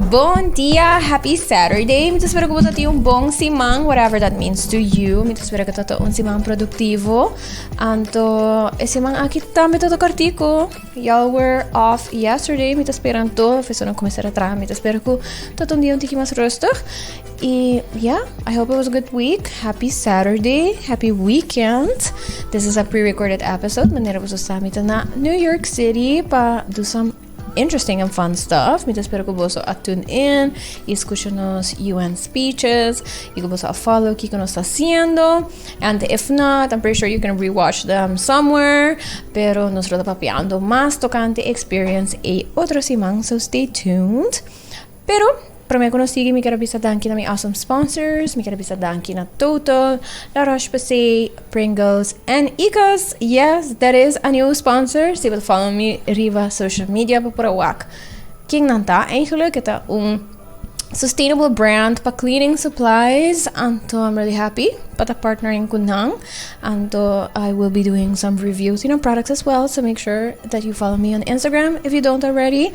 Bom dia, happy Saturday. Mitos espero que você tenha bom simang, whatever that means to you. Mitos espero que você simang produktivo. Anto, simang aqui também todo kartiko. Y'all were off yesterday. Mitos espero to, fez não começar a tra. Mitos espero que todo dia tiki mais rustig. E yeah, I hope it was a good week. Happy Saturday, happy weekend. This is a pre-recorded episode. Manera você está na New York City para do some interesting and fun stuff. Mitos espero que você tune in e escuche nos UN speeches e que você follow o que nós está haciendo. And if not, I'm pretty sure you can rewatch them somewhere. Pero nós estamos papeando más tocante experience e outro simang, so stay tuned. Pero para mim consigo, me quero bisa danki na my awesome sponsors. Me quero bisa danki na Total, La Roche-Posay, Pringles, and Ecos. Yes, that is a new sponsor. Ze wil follow me riva social media para wak. King nanta eigenlijk het sustainable brand pa cleaning supplies. Anto I'm really happy pata partnering kunang. Anto I will be doing some reviews, products as well. So make sure that you follow me on Instagram if you don't already.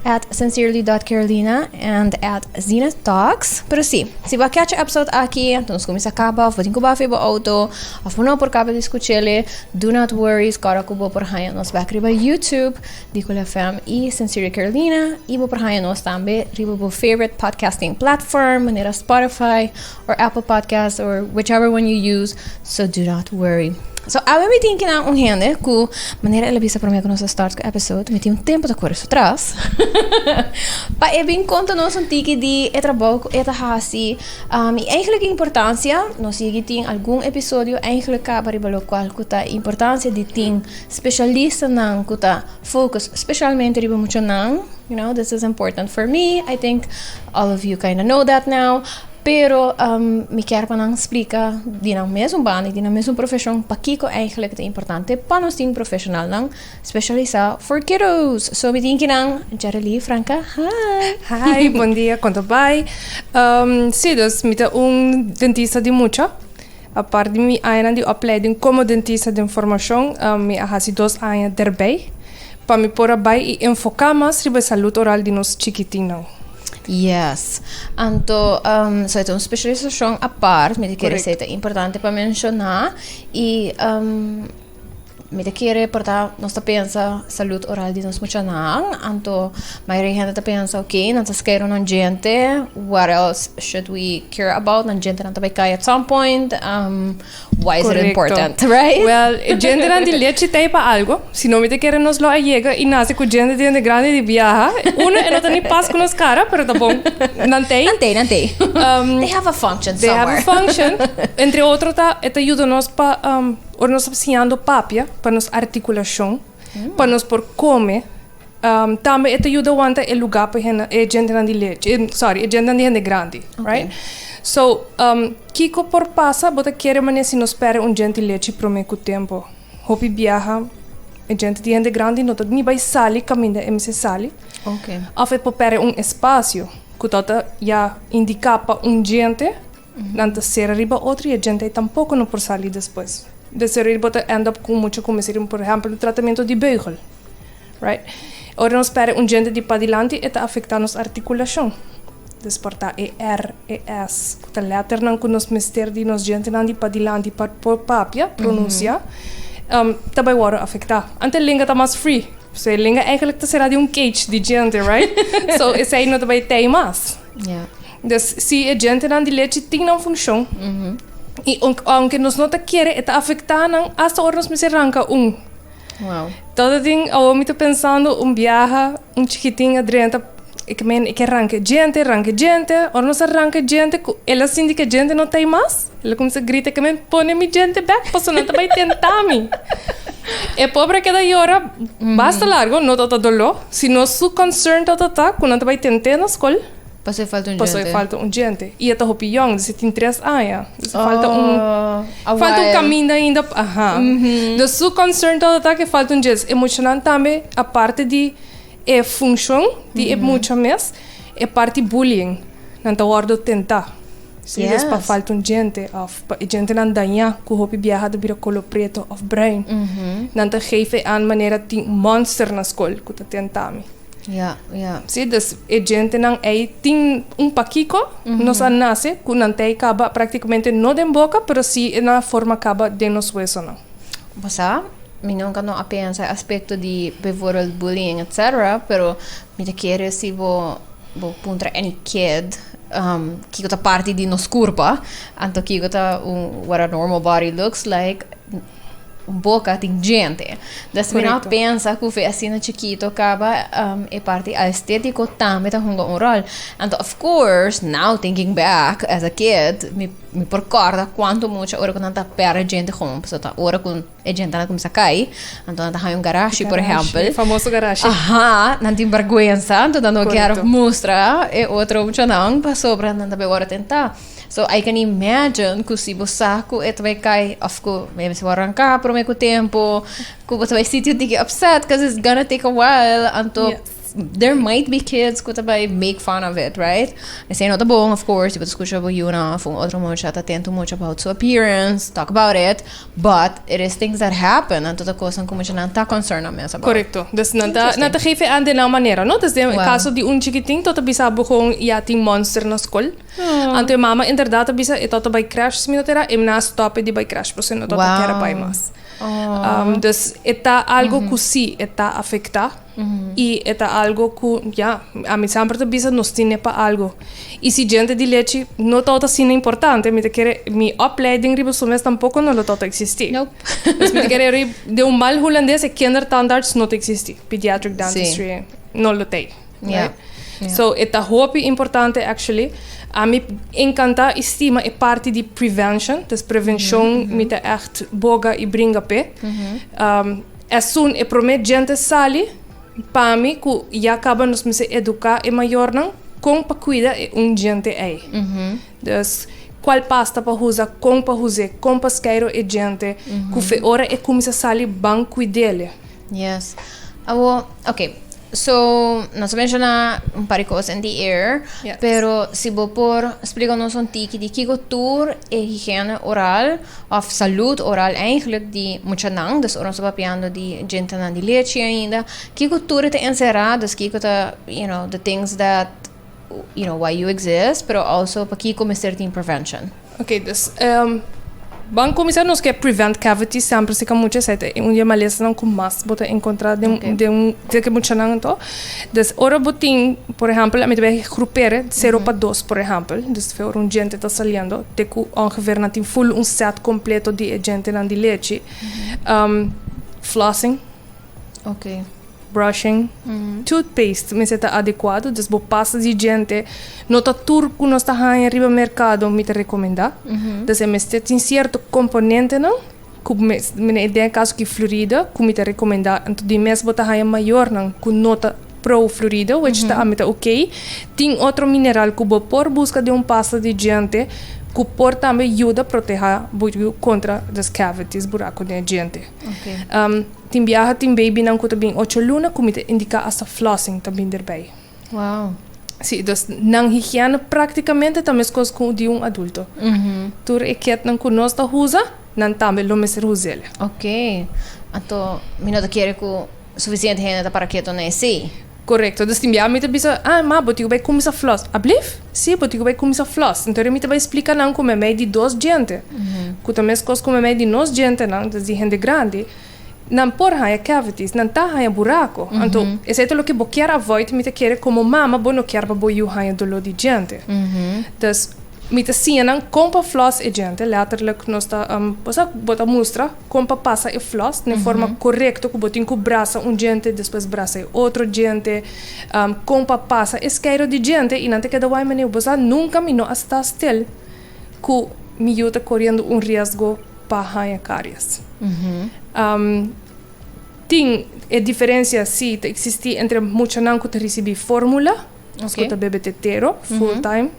At sincerely.carolina and at Zenith Talks. Pero si va a catch episode aqui, então nos começa a acabar, vou ter que bater o auto, of não por cabo de escuchele, do not worry, escora que vou por aí nos vai riba YouTube, Dicol FM e Sincerely Carolina, e vou por aí nos também riba o favorite podcasting platform, maneira Spotify or Apple Podcasts or whichever one you use, so do not worry. So, eu me tenho que dar rende que maneira ela bisa para mim que nós start com o episódio, me tenho tempo de correr atrás. Para eu bem conta nós tiki de trabalho que hasi. E eigenlijk importância, nós tem algum episódio eigenlijk para o qual que importância de ter especialista nang que focus especialmente riba muito nang. This is important for me. I think all of you kind of know that now. Pero me quer para não explicar de não mesmo baan, de não mesmo profissão para que eigenlijk é importante para nós ter profissional não especializar for kiddos. So me tem que não Jareli Franca. Hi, bom dia, quanto vai? Sim, dus me tem dentista de mucha. A parte de mim ainda de opleiding como dentista de formação, me há 2 anos daarbij. Para me pôr bij e enfocar mais sobre a saúde oral de nós chiquitinhos. Yes. Anto, so ito specialização a parte, me quer dizer, é importante para mencionar e me quer portar nossa pensa saúde oral de nós muito nang. Anto, maioria gente tá pensa, okay, nós queremos não gente, what else should we care about? Não gente não tá vai at some point. Why is it important, right? Well, gente não de leite tem para algo. Se não me quer nos lo llega e nasce com gente de grande de viaja. Una não tem paz com nos cara, pero tá bom. Não tem. They have a function somewhere. They have a function. Entre outros, esta ajuda nós para nós ensinando papia para nos articulação, para nos por comer. Também esta ajuda wanta el lugar para gente não de leite. Gente não de gente grande, right? So, Kiko por passa, bota querer maneira se nos espera gente leite para mim com o tempo. Hopi viaja, gente de gente grande, não nem vai sair, caminha MC sali. Okay. Of por pere espaço, que tota já indica para gente, não ser arriba outro e a gente tampouco não por sair depois. De ser arriba end up com muito como ser, por exemplo, o tratamento de beugel, right? Ora nos espera gente de padilante e afeta nos articulação. Desportar R, S, que a letra não que nos mister de nos gente não de padilante para por papia pronuncia, também vai afetar. Ante a língua tá mais free. So a língua eigenlijk será de cage de gente, right? So esse aí não vai ter mais. Yeah. Dus se a gente não de leite tem não funciona. E aunque nos não quer, está afetando hasta hora nos me arranca Wow. Todo ding, eu me tô pensando viaja, chiquitinho adrenta. Ik arranca gente, ou não se arranca gente, ela sente que a gente não tem mais. Ela começa a gritar que me põe minha gente back, posso não vai tentar me. É pobre que daí hora basta largo, não tá dolor. Se não su concern tá, quando não vai tentar na escola. Passei falta gente. E até hopi young, você tem 3 anos. Falta caminho ainda. Do su concern tá que falta gente. Emocionante também a parte de função de muito mais é parte bullying não tá hora de tentar se yes. Para falta gente gente não danha com hopi viaja de bira colo preto of brain não tá gefe aan maneira tem monster na escola que tá tentando Yeah, yeah. Sim, dus a gente não tem paquico, nós nasce com não tem acaba praticamente não de boca, pero sim na forma acaba de nos hueso não. Basta, mi nunca não pensa aspecto de behavioral bullying, etc. Pero mi te quiere se vou puntra any kid que tá parte de nos curva, anto que tá what a normal body looks like. Boca tem gente. Das mina pensa que foi assim na chiquito acaba é parte estético também tá com um rol. And of course, now thinking back as a kid, me recorda quanto muita hora quando tá pera gente com, so tá hora com a gente na começa a cair, então tá em garagem, por exemplo. Famoso garagem. Aha, não tem vergonha, então não quero mostrar e outro muito não, passou para não tá agora tentar. So I can imagine que se você saco e vai cair, of course, maybe se vai arrancar por meio tempo, que você vai sentir upset because it's gonna take a while, então there might be kids que vai make fun of it, right? I say not bom, of course, você escuta about you na from outro mundo tá atento muito about seu appearance, talk about it, but it is things that happen, então toda coisa como já não tá concerned mesmo. Correcto. Dus não tá geven aan de maneira, não? Dus no caso de chiquitinho, tot bisa com tem monster na escola. Então mama inderdaad bisa e tot by crash minutera e na stop de by crash, porque não tot quer by mas. Dus está algo que sim está afecta e está algo que a mim sempre bisa nos tiene para algo e se gente de leite não está assim importante me quer mi opleiding riba soms tampouco não lo está existir. Nope. Dus me quer de mal holandês e kindertandarts não existe. Pediatric dentistry não lo tem. Yeah. So está hoop importante actually. A mim encanta estima é parte de prevention, dus prevention me te echt boga e bringa pe. Soon e promet gente sali para mim que já acaba nos me se educar e maior não com para cuidar e gente aí. Dus qual pasta para usar, como para usar, como para esqueiro e gente que fe ora e começa a sali banco dele. Yes. Okay. So, nós mencionamos um par de coisas in the air, pero se vou por explicar-nos tique de que cultura e higiene oral, of saúde oral eigenlijk, die muito não, dus nós estamos falando de gente na de leite ainda, que cultura te encerrada, que cultura, the things that, why you exist, pero also para que começar em prevention. Okay, dus vamos começar nos que prevent cavities sempre se que muitas vezes dia maleza não com mais bota encontrar de que muito não então dus ora botin por exemplo a mim vai grupar 0 para 2 por exemplo dus for gente está saliendo te que ongeveer na tem full set completo de gente na de leite flossing brushing, toothpaste, me está adequado, dus bo passa de gente, nota turco não está em riba mercado, me te recomenda, dus me está tem certo componente não, que me ideia caso que Florida, que me te recomenda, então de mês bota em maior não, que nota pro Florida, which está a meta ok, tem outro mineral que bo por busca de pasta de gente, que por também ajuda a proteger contra as cavities, buraco de gente. Tem viaja, tem baby, não que também 8 lunas, como te indica essa flossing também daarbij. Wow. Sim, dus não higiene praticamente também coisas como de adulto. Tur e que não conosco da usa, não também lo mesmo usa. Ok. Então, minha quer que suficiente gente para que tu não sei. Correcto, dus tem me bisa, mas botigo vai começar a floss. Ablief? Sim, botigo vai começar a floss. Então, me vai explicar não como é meio de 2 gente. Que também coisas como é meio de nós gente, não, de gente grande. Não por há cavities, não tá há buraco. Então, esse é o que eu quero avoid, me quer como mama, bom não quero para boiu há dolor de gente. Dus me te sim não compra floss e gente, letterlijk nós tá você bota mostra compra passa e floss de forma correta, que botin com braça gente, depois braça e outro gente, compra passa esqueiro de gente e não te queda vai menino, você nunca me não está still, que me está correndo risco para cáries. Tem a diferença se existe entre muito não que recebi fórmula, escuta bebê tetero full time,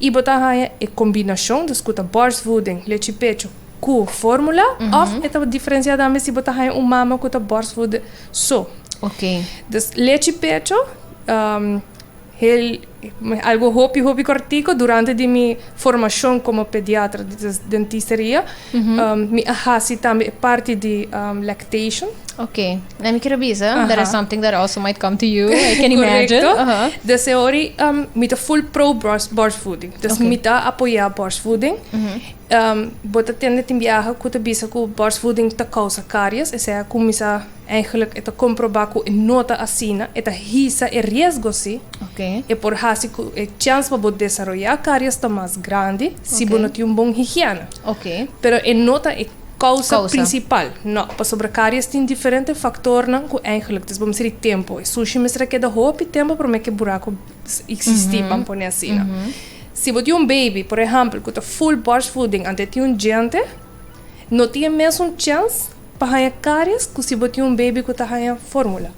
e botar a combinação, escuta bars fooding, leite pecho, com fórmula, ou esta diferença da se botar a mama com bars food so. Ok. Dus leite pecho, algo hobby cortico durante de mi formación como pediatra de dentistería. Mi ahasi también parte de lactation. Okay. Let me kirabisa. That is something that also might come to you. I can imagine. Dus ori met full pro borstvoeding. Dus met apoiar borstvoeding. Bota tende te viajar kuta bisa ku borstvoeding te causa caries. Esa kumisa eigenlijk eta comprobar ku nota asina eta hisa e riesgo si. Okay. E por hasi ku e chance para desarrollar caries ta mais grande se não tem bom higiene. Okay. Pero e nota e causa principal. Não, para sobre caries tem diferentes fatores não que eigenlijk, dus vamos dizer tempo. E sushi mestra que da hope tempo para que buraco existir para pôr assim. Se você tem baby, por exemplo, que tá full borstvoeding, ante tem gente, não tem mesmo chance para ganhar caries que se você tem baby que tá ganhando fórmula.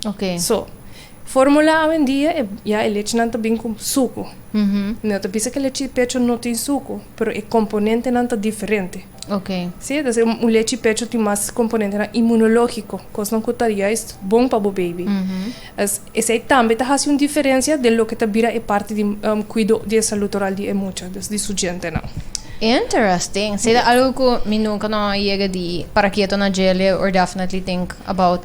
Okay. So, fórmula hoje em dia é leite não tá bem com suco. Não tá pensa que leite pecho não tem suco, mas o componente não tá diferente. Okay. Sim, então leite pecho tem mais componente imunológico, coisa não cutaria é bom para o baby. Esse aí também tá fazendo uma diferença de lo que tá vira é parte de cuidado de saúde oral de mucha, de sua gente não. Interesting. Say that algo ko nunca na iega di para quieto na jelly or definitely think about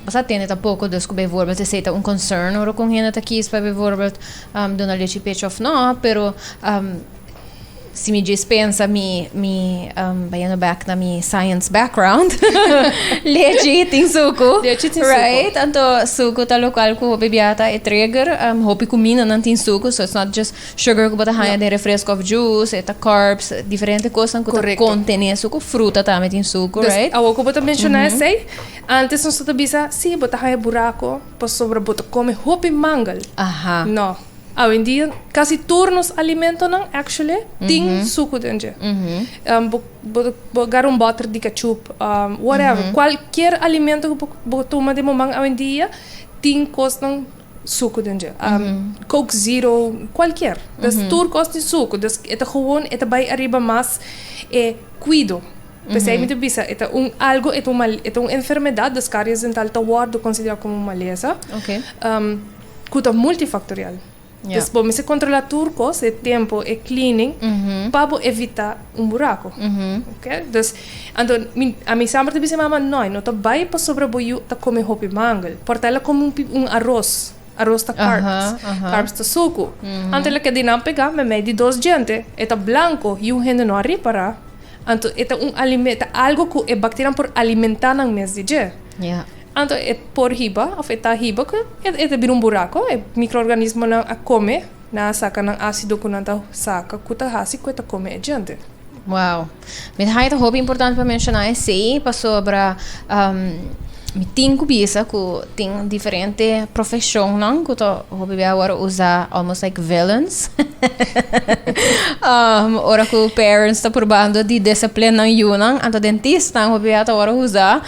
basta tiene tampoco descobrir voorbeeld te zetten un concern or kung hina ta kies pa bijvoorbeeld doen na leche pitch of no pero si mi dispensa mi bayano back na mi science background leche ting suko right anto suko ta local ko bebiata e trigger hopi kumina nan tin suko so it's not just sugar ko bata haya de refresco of juice eta carbs diferente coisas ko ta contene suko fruta ta tin suko right awo ko bata mencionar sei antes não se sabia se bota haya buraco para sobre bota come hopi mangal no. Hoje em dia, quase todos os alimentos não, actually, tem suco dentro. Bogar butter de ketchup, whatever. Qualquer alimento que você toma de momento hoje em dia, tem coisa suco dentro. Coke Zero, qualquer. Dus tudo costa de suco. Dus é gewoon, é vai arriba mais cuido. Pensei muito bem, é algo, é uma enfermidade das cáries dentais, tá guardo considerado como uma maleza. Okay. Que é multifactorial. Dus bom, se controlar turcos, é tempo, é cleaning, para evitar buraco. Okay? Dus, então, a minha sempre disse, mama, não tá bem para sobreviver, tá comer hopi mangal. Porta ela como arroz tá carbs tá suco. Então, ela que não pegar, me mede dois gente, é tá branco, e um gente não repara. Então, é alimento, algo que é bactéria por alimentar no mês de dia. Então, é por riba, afeta riba, que é vir buraco, é microorganismo na come, na saca ng ácido que não tá saca, que tá hasi, que tá come gente. Wow. Met hai ta hobby importante para mencionar é sei para sobre mi tinko bisa ko ting diferente profession nang ko to hobby agora usar almost like villains. Ora ko parents ta probando di discipline ng yunang anto dentista hobby agora usar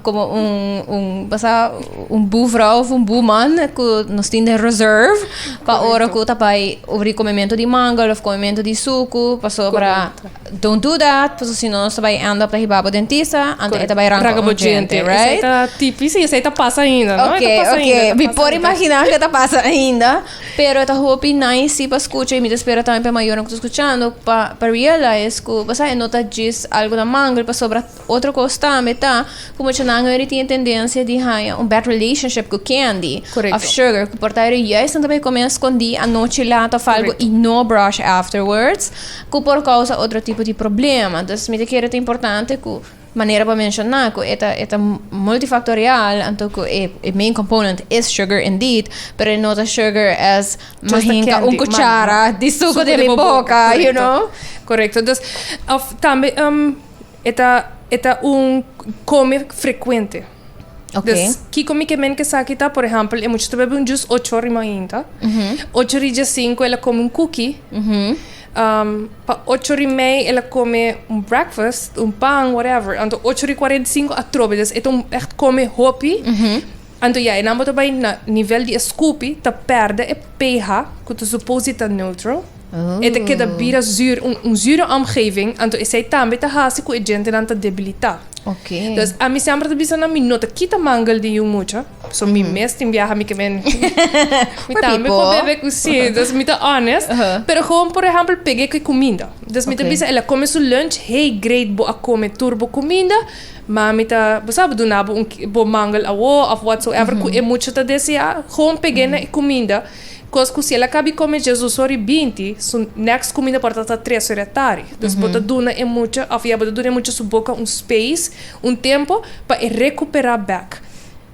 como basta buvrou of buman ko nos tem de reserve ka ora ko tapai o recomendo di mangal of comimento di suco passou para don't do that porque senão nós vai end up na hibabo dentista anto eta vai ranco gente, right? Tipo, sim, isso aí tá passa ainda, não? Ok. Me pode imaginar que tá passa ainda, pero tá hope nice para escutar e me espera também para maior que tô escutando para realize que você nota diz algo da manga para sobre outra coisa também tá como que não ele tem tendência de ter bad relationship com candy of sugar que portar yes também começa a esconder a noite lá tá algo e no brush afterwards que por causa outro tipo de problema então me que é importante que maneira para mencionar que é multifactorial, então que o main component is sugar indeed, pero nota sugar as mahinka cuchara de suco de minha boca, you know? Correcto. Dus também come frequente. Okay. Dus que come que men que sakita, por exemplo, é muito bebe juice 8 horas ainda. 8 horas 5 ela come cookie. Pa 8h30 ela come breakfast, pão, whatever. Então 8h45 a trobe, dus echt come hopi. Então ja, en dan moet bij na nível de scoopie te perde e pH, que tu supposi ta neutral. E te queda bira zuur, zure omgeving. Então esse também tá hasi que a gente não tá debilitar. Okay. Dus a mim sempre te bisa na minuto kita mangal de mucha. So mi mes tim viaja mi que men. Mi For também people. com bebê que sim, dus mi tá honest. Pero gewoon por exemplo peguei que comida. Dus mi tá bisa ela come su lunch, hey great bo a come turbo comida. Mami tá, sabe, do nabo bo mangal awo of whatsoever ku é muito tá desse gewoon peguei na comida. Cosco se ela cabe comer Jesus ori 20, su next comida porta tá 3 horas tarde. Dus bota duna é muito, of ja bota duna é muito su boca space, tempo para recuperar back.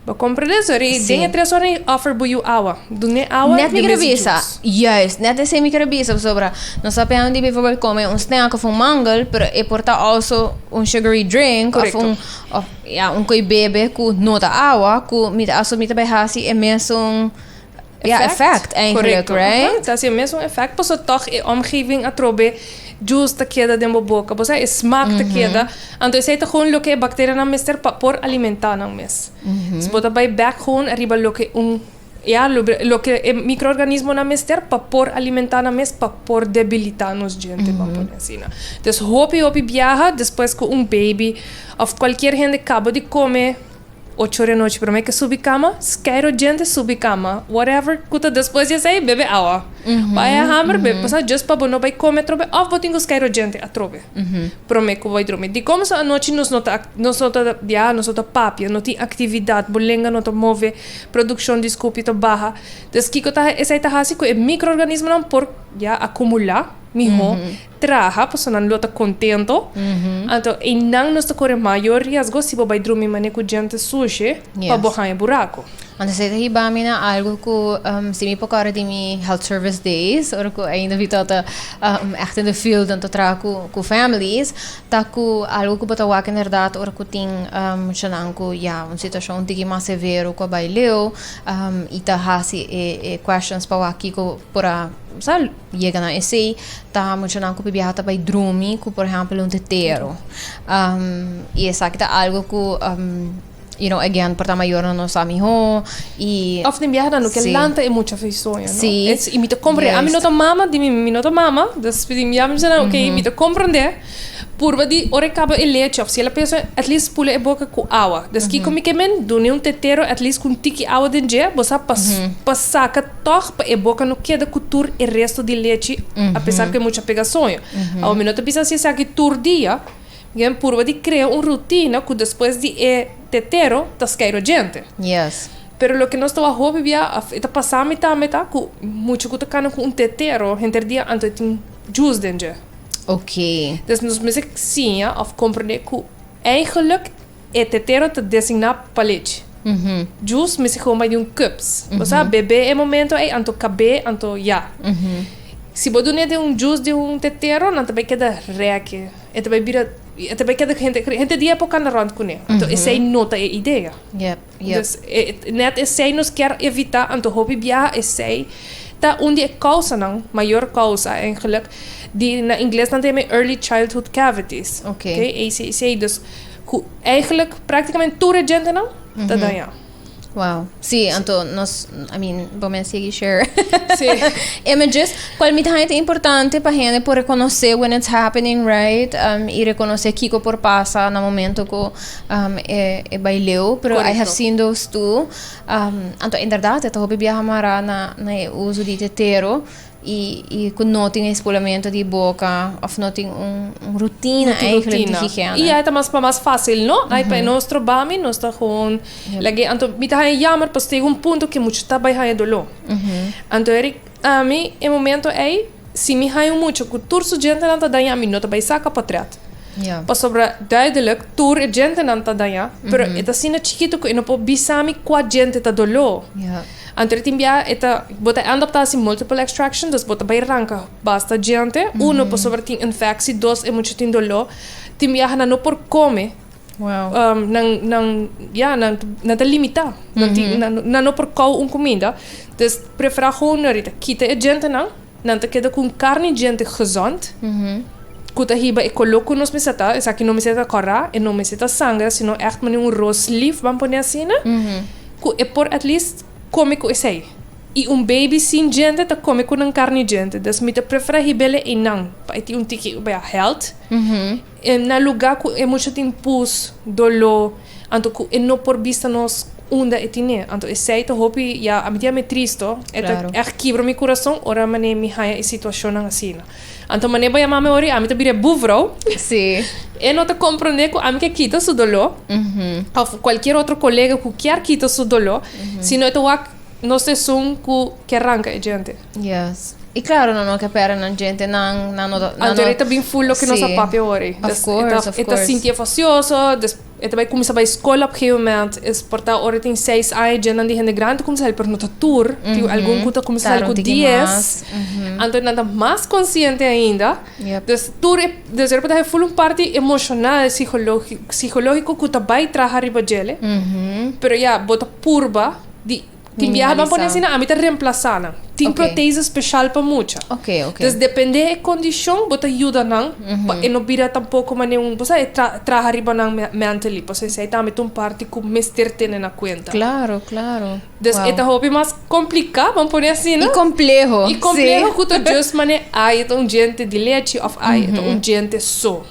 Ba compreende sorry, dinge 3 horas offer bo you hour. Dune hour. Net mi cabeça. Juist, net esse mi cabeça sobre nós sabemos de bijvoorbeeld comer snack of mangal, pero e porta also sugary drink Correcto. of coi bebe ku nota água, ku mit also mit bij hasi é mesmo effect eigenlijk, right? Dat is mesmo effect, pas toch in omgeving atrobe juice te queda de boca, pas é smaak te queda. Então esse é gewoon lo que bacteria na mister por alimentar na mes. Se bota by back gewoon arriba lo que lo que microorganismo na mister pa por alimentar na mes pa por debilitar nos gente, vamos poner assim. Dus hopi viaja después com baby of qualquer gente acaba de comer 8 horas da noite, para mim que subir cama, quero gente subir cama, whatever, kuta depois de sair, bebe água. Vai a hammer, bebe, passa just para não vai comer trobe, botinho quero gente a trobe. Para mim que vai dormir. De como a noite nos nota papia, não tem atividade, bolenga não move, produção de escupito barra. Des que tá essa tá hasi que microorganismo não por acumular. Mijo, traja, pues não lota contento. Então, e não nos corre maior risco se vai dormir mané com gente sushi, para borrar buraco. Então, se daí bamina algo que se me pocara de mi health service days, ou que ainda vi tota echt in the field dan tra com families, tá com algo que bota wak inderdaad, ou que tem chananco situação tiki mais severo com baileu, e tá hasi questions para waki ko para sabe, chega na essay, tá muito não que viaja para dormir, com por exemplo tetero. E essa aqui tá algo que again, porta maior no nosso amigo e of nem viaja no que lanta é muita feições, não? Sim. E me te compreende, a mim não mama, de mim não mama, das pedim já me dizendo, ok, me te compreender. Purba di ora acaba el leche, of se ela pensa at least pula a boca com água. Das que como que men do um tetero at least com tiki água dentro, você passar que toch para a boca não queda cultura e resto de leite, apesar que é muita pegação. Ao minuto pensa se essa que tur dia, gen purba di cria rotina que depois de tetero tas cairo gente. Yes. Pero lo que nós estava hobby via, eta passar meta com muito que tá com tetero, gente dia anto tem juice dentro. Ok. Dus nos mensen zien of compreender que eigenlijk het tetero te designar palete. Juice misschien gewoon bij een cups. Você bebe em momento aí anto cabe anto ja. Se você não tem juice de tetero, não também queda reque. E também vira, e também queda gente dia por cada rond com ele. Então essa é nota é ideia. Yep. Dus net essa nos quer evitar anto hobby via essa tá onde é causa não, maior causa eigenlijk. Die na inglês dan tem early childhood cavities. Okay. ACC, dus eigenlijk praticamente toda gente não tá daí. Wow. Sí, então nós, vamos seguir share Sí. images. Qual me é importante para gente por reconhecer when it's happening, right? E reconhecer Kiko por passa no momento que baileu, pero I have seen those too. Então, inderdaad, eu hobby viajar na uso de tetero. E com não tem espolamento de boca, ou não tem rotina eigenlijk de higiene. E aí tá mais fácil, não? Aí para nós trabalhamos, nós tá com então me tá jammer, pois tem ponto que muito tá vai dolor. Então Eric, a mim em momento aí, se me hai muito cultura gente não tá daí, a mim não tá vai sacar para trás. Pas sobre duidelijk, tour e gente não tá daí, pero é assim na chiquito que não pode bisami qua gente tá dolor. Antes timbia eta bota adaptação multiple extraction, dus bota by ranka basta gente, uno por sobre tin infectie, dos é muito tin dolor, timbia hana no por come. Wow. Não te limitar, não por cau comida, dus prefera gewoon norita, kita e gente não te queda com carne gente gezond. Kuta hiba e coloco nos meseta, essa aqui não meseta corra, e não meseta sangue, sino echt maar um rooslief, vamos pôr assim, né? É por at least come com esse aí. E baby sem gente tá come com carne gente. Dus me te prefere hibele e não. Para ter tiki para health. E na lugar que é muito tem pus, dolor, anto que não por vista nós onda etine. Anto sei to hopi ya a me tristo, Claro. quebra mi coração, ora mane mi haya situação assim. Anto mane ba mame ori, a me bire buvro. Sim. E não te compreender que a mim que quita su dolor, ou qualquer outro colega que quer quita su dolor, se não não se sum que arranca a gente. Yes. E claro, não que pera na gente Anto era bem full que nossa papi ori. Of course. Eta sentia facioso, eta vai começar a escola op een moment, is porta ora tem 6 anos, gente andi gente grande como se per nota tour, tipo algum kuta como se algo 10. Anto nada mais consciente ainda. Dus tour dus er pode full parte emocional, psicológico que vai trazer riba gele. Pero ya bota purba di Tem viagem para poder ensinar, a mim tá reemplaçando. Tem proteína especial para muita. Ok. Então, depende da condição, você ajuda não. E não vira tampouco maneira você traga riba não mentally, você sai também um parte que mestre tem na conta. Claro. Então, é hobby mais complicado, vamos pôr assim, não? E complejo. E complejo que tu just maneira, é gente de leite of é gente só.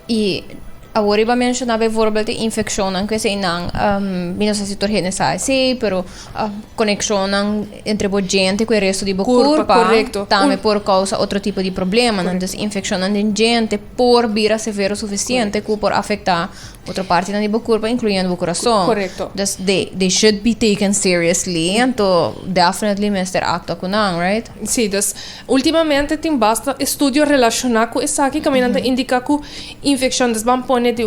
E agora eu mencionava bijvoorbeeld de infectionen, que sei não, não sei se torre nessa sei, pero conexão entre a gente e o resto de corpo, também por causa outro tipo de problema, então infecção de gente por vira severo suficiente que por afetar outra parte do corpo, incluindo o coração. Correcto. Dus they should be taken seriously, então definitely Mr. acto com não, right? Sim, dus ultimamente tem basta estudo relacionado com isso aqui, caminhando indica que infecção das vamos de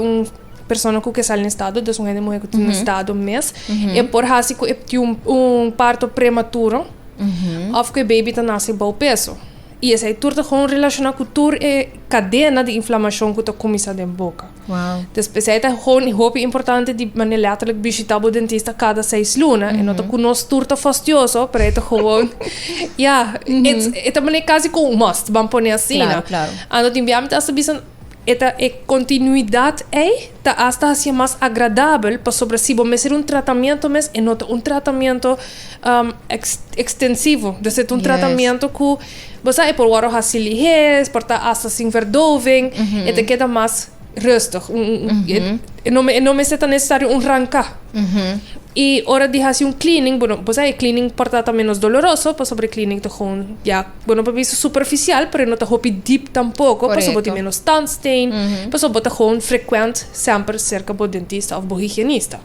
pessoa que sai no estado, de uma mulher que está no estado mês, e por assim que tem parto prematuro, ou que o bebê está nascendo bom peso. E esse aí tudo com relacionado com toda a cadeia de inflamação que está começando em boca. Wow. Depois é muito importante de maneira letterlijk visitar o dentista cada 6 lunas. E não está com nós turta fastioso, para é gewoon, é também quase com must, vamos pôr assim. Claro. Ando tem bem essa visão. Esta continuidade está hasta assim mais agradável para sobreviver, mas ser tratamento mas é não tratamento extensivo, de ser tratamento que você é por hora facilidade, por estar hasta sem verdoving, e te queda mais rustig. Não me é necessário rancar. E hora de fazer cleaning, bueno, pues hay cleaning porta menos doloroso, pues sobre cleaning te gewoon, bueno, para visto superficial, pero no te hopi deep tampoco, pues sobre menos tandstain, pues sobre te gewoon frequent, sempre cerca bo dentista of bo higienista.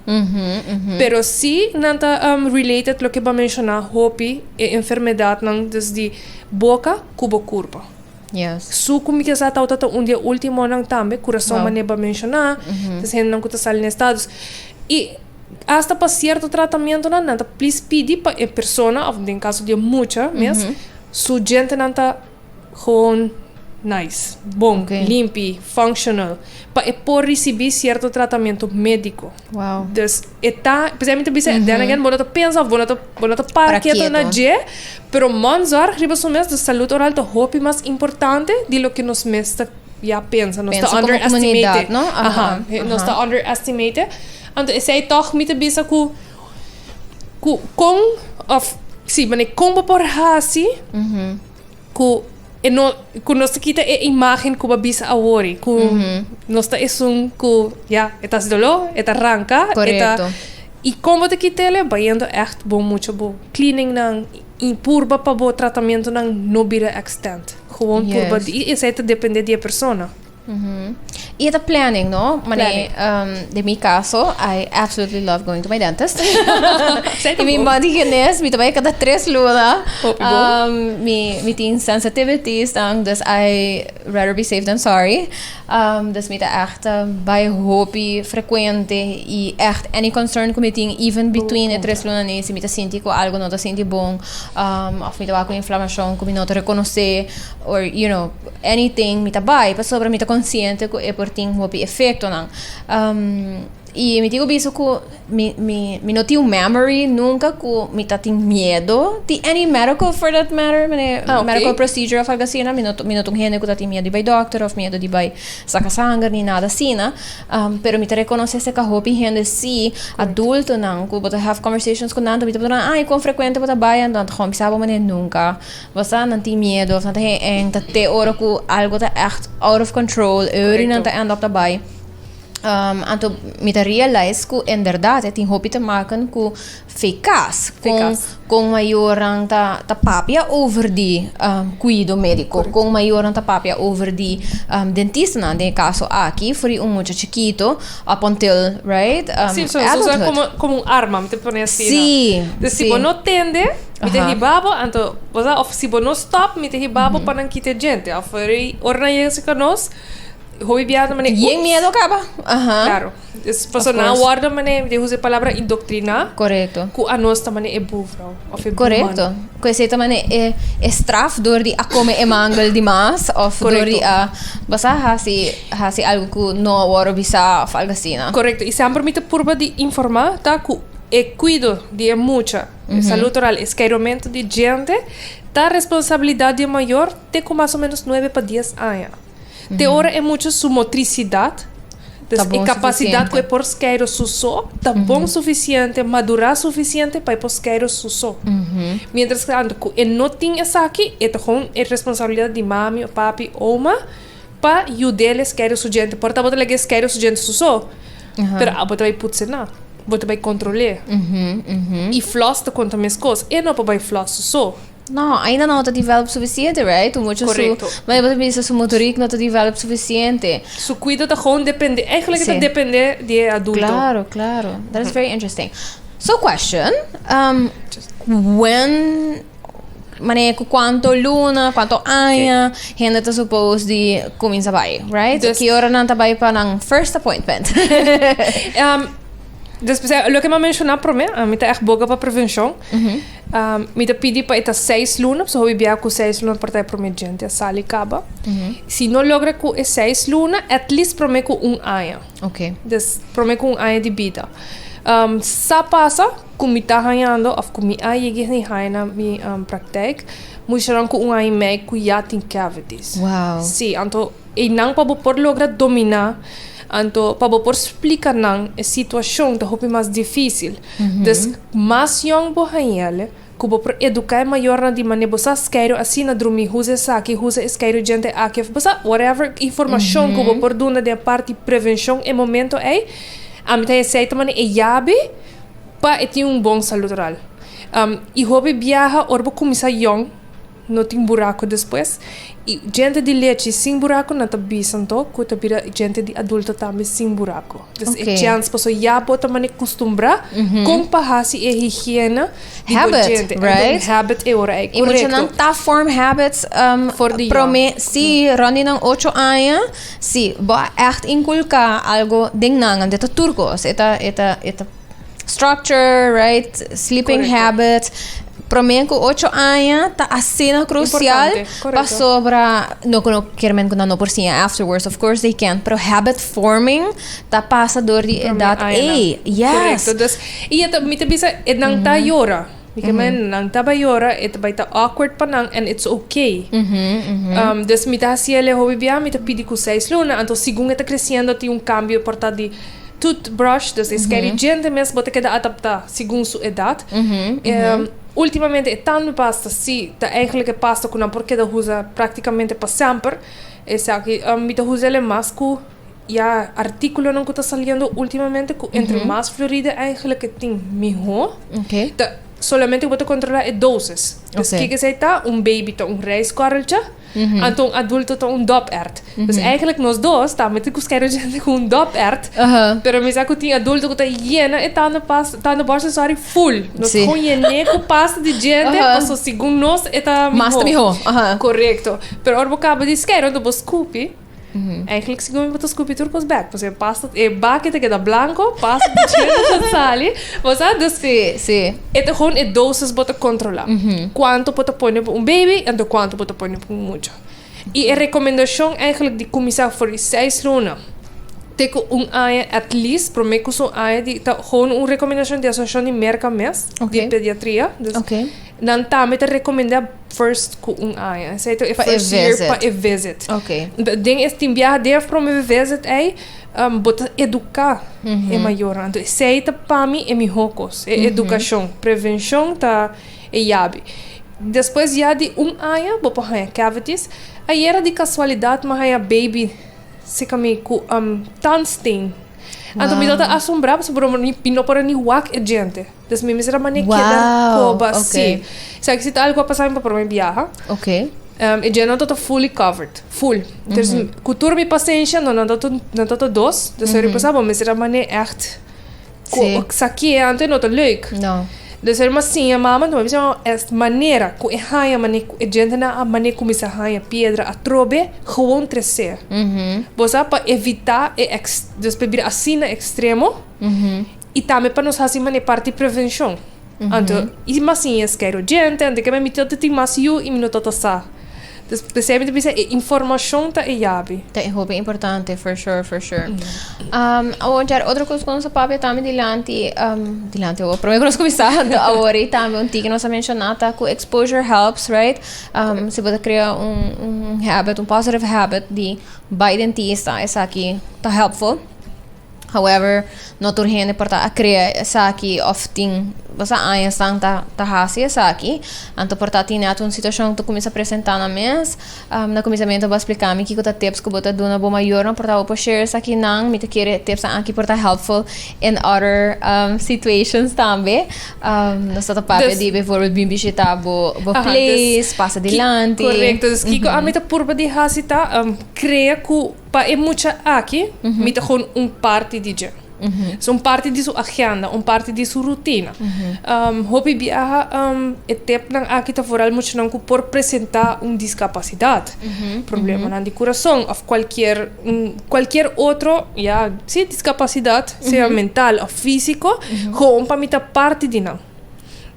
Pero sí, nanta related lo que va a mencionar, hopi, enfermedad nang desde boca, cubo curva. Yes. Su comida sa tao tato dia último nang tambe, coração maneba mencionar, dizendo não que tá sal em estados. E hasta para certo tratamento não nada, please pedir para a persona, ou em caso de muita, mas su gente não tá gewoon nice, bom, limpo, functional, para por receber certo tratamento médico. Wow. Dus eta, precisamente bisa, then again, bonata pensa, bonata para quieto na je, pero manzar riba so mes de saúde oral to hope mais importante de lo que nos mesta ya pensa, nos está underestimated, no? Nos está underestimated. And sei toch met de bisa ku com of sim, mas com por hasi, ku e no ku nos kita e imagem ku babisa awori ku nos ta esum ku etas dolo eta arranca eta e como te kitele bayendo echt bom muito bom cleaning nang purba pa bo tratamento nang no bira extent gewoon purba e sei te depende de persona. E the planning, no? Mane, de mi caso, I absolutely love going to my dentist. E mi body hygienist, mi trabalha cada 3 lunas. Mi teen sensitivities, dus I rather be safe than sorry. Dus mi ta echt bij hobby frequente e echt any concern com mi teen even between the 3 lunas nesse, mi ta senti ko algo não ta senti bom, of mi ta com inflamação, com mi não ta reconhecer or you know, anything mi ta bai, pa sobra mi ta consciente ko e por ting hopi efeito nang e me digo biso ko mi não tinha memory nunca ko mi ta ting medo de any medical for that matter medical procedure of algo mi não tung hene ko ta ting medo de by doctor of medo de by saca sangue ni nada assim pero mi ta reconoce esse ka hopi hende si adulto nang ko bota have conversations com nando mi ta ai com frequente bota by and gewoon bisabo mane nunca você não tem medo of não tem te ora ko algo ta echt out of control uri não ta end up daarbij. Anto me realize que em verdade tem roupa te maken com ficas com maior ta papia over de cuido médico com maior ta papia over de dentista na de caso aqui foi muito chiquito up until right sim, se usa como arma me te pone assim sim se você não tende me te ribabo anto se você não stop me te ribabo para não quitar gente foi orna se conosco hoi biada mane e medo acaba claro es personal guarda mane de usa palavra indoctrina correto ku anos tamane e bufro of correto quese tamane é straf door di a come e mangel di mas of door di a basta hasi algo que no waro bisa of algo assim correcto e sempre me te purba de informar tá ku e cuido de mucha saúde oral esquecimento de gente tá responsabilidade maior de com mais ou menos 9 para 10 anos te ora é muito sua motricidade e capacidade que é por esqueiro suso tá bom suficiente madurar suficiente para por esqueiro suso mientras que não tem essa aqui é é responsabilidade de mami papi oma para ajudar esqueiro su gente por tá botar esqueiro su gente suso pero a botar vai putse na botar vai controlar e floss te conta minhas coisas e não para floss suso. No, ainda não está develop suficiente, right? Correto. Mas você pensa que o motorico não está develop suficiente. Su cuida está gewoon depende, eigenlijk está depende de adulto. Claro. That is very interesting. So question, when maneco quanto luna, quanto año, gente está supposed de começar a vai, right? Que hora não está vai para um first appointment? Después, lo que me mencionaba para mí, a mí está echt boga para prevenção. Me te pedi para 6 lunas, so eu via com 6 lunas para estar para mim gente, a sala acaba. Se não logra com 6 lunas, at least para mim com ano. Ok. Des para mim com ano de vida. Sa passa, com me tá ganhando, of com me aí que nem ganha mi praktijk, moesten com ano e meio com já tem cavities. Wow. Sim, então e não para por lograr dominar. Então, para por explicar não a situação da roupa mais difícil. Des mais young bohanhele, que por educar maior na de maneira bossa esquero assim na dormir, usa saque, usa esquero gente aqui, bossa whatever informação que por dona de parte prevenção é momento é a mim tem certa maneira é chave para ter bom saúde oral. E roupa viaja orbo começar young, não tem buraco depois. E gente de leite sem buraco não está bisanto, que tá vira gente de adulto também sem buraco. Então, é chance para já botar mane costumbrar com parrasi e higiene de gente. Right? Habit é ora é correto. E muito não tá form habits para mim, se Ronnie não 8 anos, se ba echt inculcar algo ding nangan deta turcos, eta structure, right? Sleeping habits. Para mim, com 8 anos, está a cena crucial para sobra. Não quero que não por cima afterwards, of course they can. Pero habit forming está passador de idade. Yes. Correto. E me te bisa, não está yora. Porque não está yora, vai estar awkward para não, and it's okay. Dus me tá se ele hobby bia, me te pedi com 6 lunas, então segundo está crescendo, tem cambio por de toothbrush, dus é scary gente mesmo, bota que dá adaptar segundo sua idade. Ultimamente é tão pasta, sim, tá eigenlijk pasta que não porque da usa praticamente para sempre. Esse aqui, me usa ele mais que já artículo não que está saindo ultimamente que entre mais florida eigenlijk tem melhor. Okay. Solamente você controlar doses. Dus kijk eens tá baby tá rijstkorreltje. Então adulto tá dopert. Dus eigenlijk nós dois tá met kusquero gente com dopert. Pero me saco tem adulto que tá hiena e tá na bolsa sorry full. Nós com hiene com pasta de gente, passou segundo nós e tá melhor. Correto. Pero orbo acaba de esquero do Scoopy. Eigenlijk segundo me Scoopy tur pos back, você pasta e baqueta que da blanco, pasta de gente na sali. Você dus sim. Então gewoon doses bota controlar. Quanto bota põe para baby e quanto bota põe para muito. E a recomendação eigenlijk de começar por 6 lunas. Teko ano at least, para mim que sou de gewoon recomendação de associação de merca mes de pediatria. Dus dan também te recomendar first com ano. Sei to first year para visit. Okay. Ding is tem viajar deve para me visit bota educar é maior. Então sei ta para mim é mijocos, é educação, prevenção tá é chave. Depois já de ano, vou para cavities. Aí era de casualidade, mas aí baby se kami ku tandstain Então, me dá assombrar, porque pino para ni wak e gente. Então, me será maneira que dá coba assim. Se se tá algo a passar para mim viaja. Ok. E já não está fully covered. Full. Então, cultura me paciência, não está dos. Então, eu pensava, me será maneira echt. Aqui antes não está leuk. Não. Dus er mas sim, a mama não é maneira que a maneira a gente na a maneira como se a pedra a trobe gewoon crescer. Você para evitar dus beber assim na extremo. E também para nos fazer maneira parte de prevenção. Então, e mas sim é quero gente, ande que me meteu de mais eu e minuto tá sa. Dus percebe que informação tá e yabi. Tá é importante, for sure. Outra coisa que nós papai também dilante, o primeiro que nós começamos agora e também que nós mencionamos tá que exposure helps, right? Se você criar habit, positive habit de vai dentista, essa aqui tá helpful. However, não tur gente porta a criar essa aqui often basta aí estão tá hasi essa aqui, então porta tinha uma situação que tu começa a apresentar na mês, na começamento vou explicar me que tá tips que bota dona boa maior não porta vou share essa aqui não me te querer tips aqui porta helpful in other situations também, nós tá papel de before bem visitar bo place passa adiante. Correto, dus kiko a mita purba de hasi tá cria ku pa é muita aqui, mita com parte de dia. São parte de sua agenda, parte de sua rotina. Hobby viaja etapa nang aqui tá foral muito não por apresentar discapacidade, problema de coração, ou qualquer outro, discapacidade, seja mental ou físico, como para mita parte de não.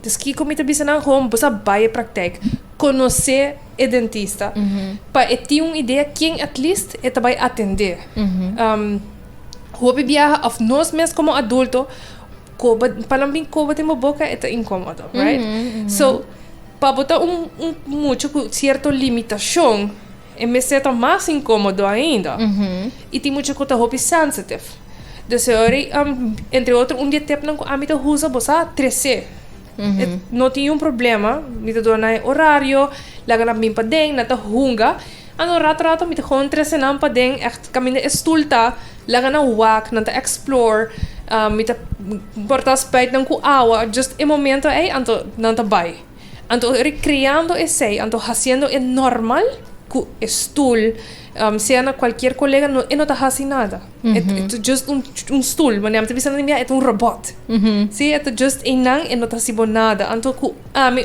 Dus kiko mita bisa não como você vai praktijk, conhecer o dentista, para ter uma ideia quem at least vai atender. Hobby viaja of nós mesmos como adulto, palambing coba tem uma boca é incômodo, right? So, para botar muito certa limitação, é me senta mais incômodo ainda. E tem muito coisa hobby sensitive. Dus entre outros, dia tempo não a mita usa você 13. Não tem problema, mita dona horário, laga na bimpa deng, nata hunga. Ano rato mit gewoon trese nam pa ding echt kamine estulta laga na wak nanta explore mit porta spijt nang ku awa just em momento anto nanta bai anto recreando esse anto haciendo normal ku estul sea na qualquer colega no tá haciendo nada é just stool mas nem bisa na é robot sim é just nang não tá sibo nada anto ku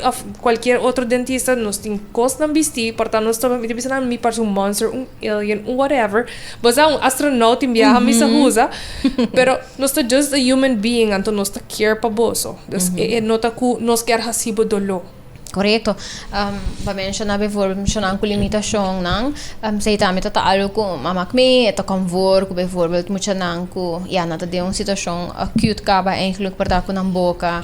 of qualquer outro dentista nos tem costa na bisti portanto nós também bisa na mi parece monster alien whatever mas astronauta em viaja misa usa pero nós tá just a human being anto nós tá care pa boso não tá ku nós quer hasibo dolo. Correto. Para mencionar before mencionar com limitação não, sei também tá algo com mamakme, tá convor com before muito não com nada de uma situação acute caba eigenlijk para com na boca,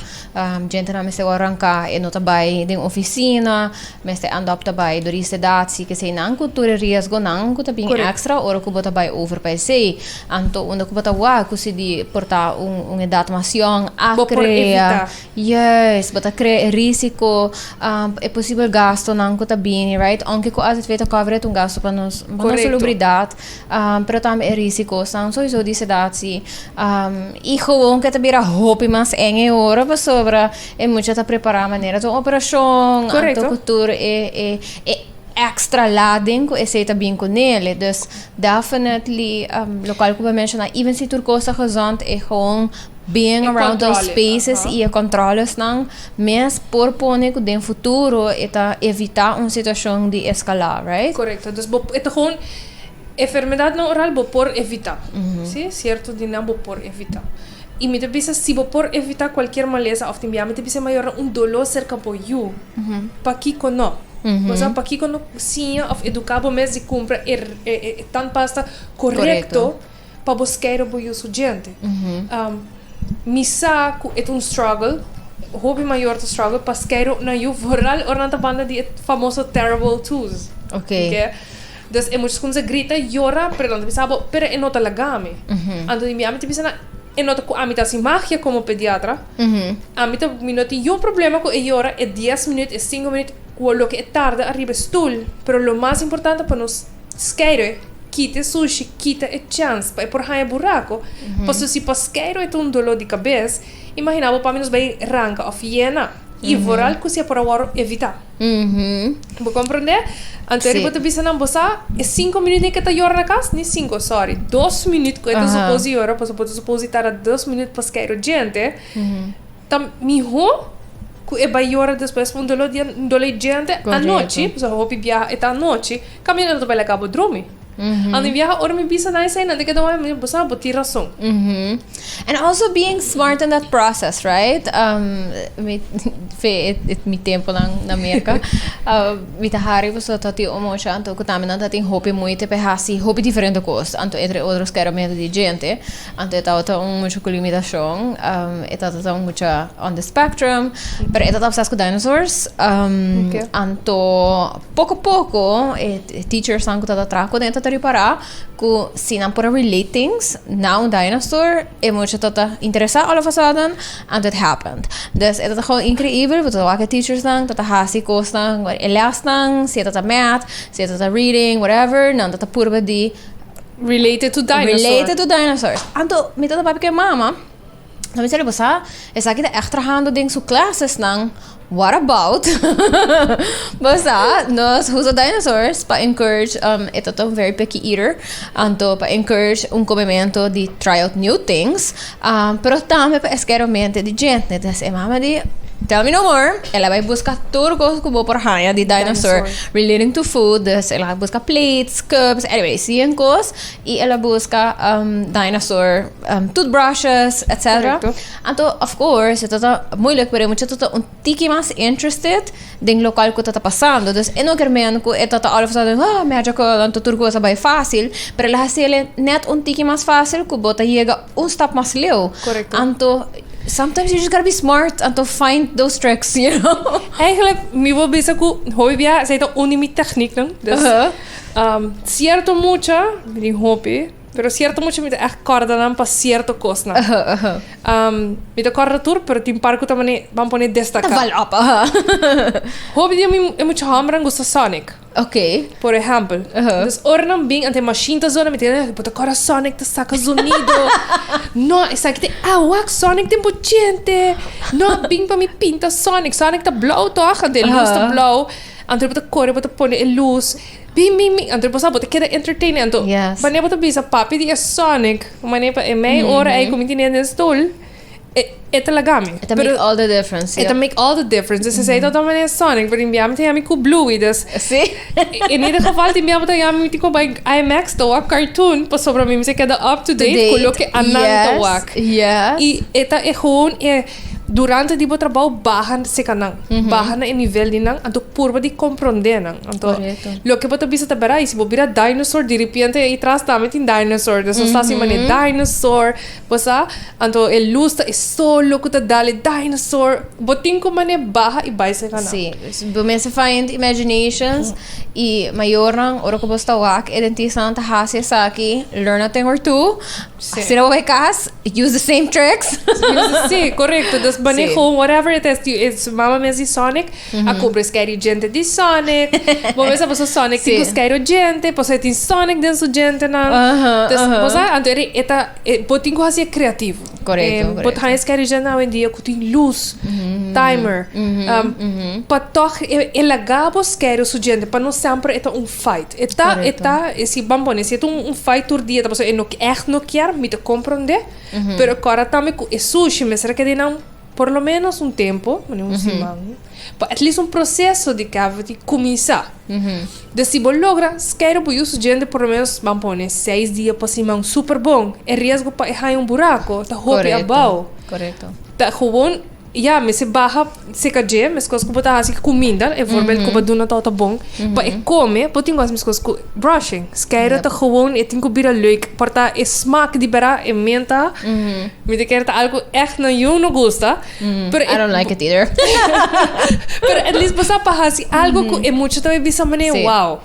gente não me se arrancar e não tá vai de oficina, mas te anda up vai do sedaci que sei não cultura risco não com tá bem extra ou com bota vai over para sei, anto onde com bota wa com se de portar datação a criar, bota criar risco. É possível gasto não que tá bem, right? Aunque com as feita cover um gasto para nossa salubridade, pero também é risco, são só isso de cidade, e gewoon que tá bem a roupa mas em hora para sobra é muito tá preparar a maneira de operação, a cultura é extra lading ko essa bem com ele, dus definitely local que eu mencionar, even se tu coisa gezond é gewoon being around those spaces e a controles não, mas por pôr que no futuro é evitar uma situação de escalar, right? Correto, dus é gewoon enfermidade não oral por evitar, sim, certo, de não por evitar. E me debisa se por evitar qualquer maleza, of me debisa maior dolor cerca por you, para que cono. Mas para que cono sim, of educabo mês de compra é tão pasta correto para buscar o you gente. Misa é struggle, hobby maior do struggle, para quero na you voral ou na banda de famoso terrible twos. Okay? Dus é muito coisa grita, llora, perdão, pensava, pero é nota lagame. Ando de minha mente pensa é nota com a mita assim magia como pediatra. A mita minuto e o problema com llora é 10 minutos, é 5 minutos, o que é tarde arriba stool, pero lo mais importante para nos querer quita sushi, quita a chance para por raio buraco. Posso se pasqueiro é um dolor de cabeça, imaginava para menos vai ranca of hiena. E voral que se para agora evitar. Vou compreender? Então ele pode pensar não bossa é 5 minutos que tá llora na casa, nem 5, sorry, 2 minutos que eu supose llora, pode supose estar 2 minutos para esquecer gente. Tam miho que vai llora depois um dolor gente à noite, porque eu viaja à noite, caminhando para lá cabo dormir. Ando viaja ora me bisa na cena de que não é bossa botir razão. And also being smart in that process, right? Mi tempo lang na Amerika. Mitahari você tá te omosha, então que também não tem hobby muito hobby diferente coisa. Então entre outros que era medo de gente, então tá muita limitação, tá muita on the spectrum, pero tá obsessed com dinosaurs. Então pouco a pouco teachers são que tá traco dentro reparar que se não para relate things na dinosaur é muito tota interessar all of a sudden and it happened. Dus é gewoon incrível porque os teachers dan tota hasi costan elas dan se tota math se tota reading whatever não tota purba de related to dinosaurs. Então me tota papi que mama dan me você essa aqui tá extrahando ding su classes nan. What about? Basta, nós usamos dinosaurs para encourage, ito to very picky eater, então para encourage comimento de try out new things, pero também para esqueramente de gente, então é mama de tell me no more, ela vai buscar tudo coisa que vou por raia de dinosaur relating to food, ela vai buscar plates, cups, anyway, sim coisas, e ela busca dinosaur toothbrushes, etc. Então, of course, ito tá moeilijk, pero muito tá tiki mais interested ding local que tá passando, dus eu não quero menos que ito tá all of a sudden, magical, então tudo coisa vai fácil, pero ela hacele net tiki mais fácil que bota chega step mais leu. Correcto. Então sometimes you just gotta be smart and to find those tricks, you know? Eigenlijk, mi wil bisa ku hobby bia, sei to unimi techniek dan. Dus, cierto mucha, mi hobby, pero cierto mucha mi echt corda dan pa cierto costa. Mi to corda tour, pero tim parku tamani bampone destacar. Val up, Hobby dia mi é muito hamran gusta Sonic. Okay. Por exemplo, dus ornam bing ante machine ta zona metendo, bota cora Sonic ta saca zunido. No, essa aqui tem wax Sonic tem potente. No, bing pa mi pinta Sonic ta blauw toch, ante luz ta blauw. Ante bota cor, bota pone luz. Bing, ante bota queda entertaining anto. Yes. Bane bota bisa papi di Sonic, mane pa e mei ora ai comiti nel stoel. It lagami. It make all the difference. It make all the difference. Dus ze zei dat dan meneer Sonic, maar in biame tem com Bluey, dus. Sim. In ieder geval in biame tem met com bij IMAX to a cartoon, pas sobre mim se queda up to date, coloque ananta wak. Yes. E eta é gewoon durante die trabalho bajan se canang, bajan em nível de nang, anto purba de compreender nang, anto. Lo que bota bisa tabera, se bobira dinosaur de repente e traz também tem dinosaur, dus está assim mané dinosaur, posa, anto el lusta é solo que tá dale dinosaur, botin com mané baja e vai se canang. Sim, começa a find imaginations e maior nang, ora que basta wak, identificação ta hasi sa aqui, learn a thing or two, se não vai cas, use the same tricks. Sim, correto. Dus wanneer gewoon whatever it is, mama mesmo Sonic, a cobra scary gente de Sonic, vamos ver se Sonic tem scary gente, você tem Sonic dentro gente não. Dus você anterior eta botin quase criativo. Correto. Botin scary gente hoje em dia que tem luz, timer, para toch elagabo scary su gente, para não sempre eta fight. Eta esse bambone, se um fight por dia, tá você não echt não quer me te compreender, pero agora também com sushi, mas será que de não por lo menos tempo, semana, para at least processo de começar. De se você logra, quero por isso gente por lo menos vamos pôr 6 dias para semana super bom, é risco para errar buraco, tá hobby abaixo. Correto. Tá gewoon me se baja se caje, mas coisas que botar assim comida, é voorbeeld que botar tá bom, para comer, botar coisas mas coisas brushing, quero tá gewoon, é tem que bira leuk, para smaak de bara e menta, me de quero tá algo echt na eu não gosta, I don't like it either. Pero at least basta para assim algo que é muito também bisa mané wow.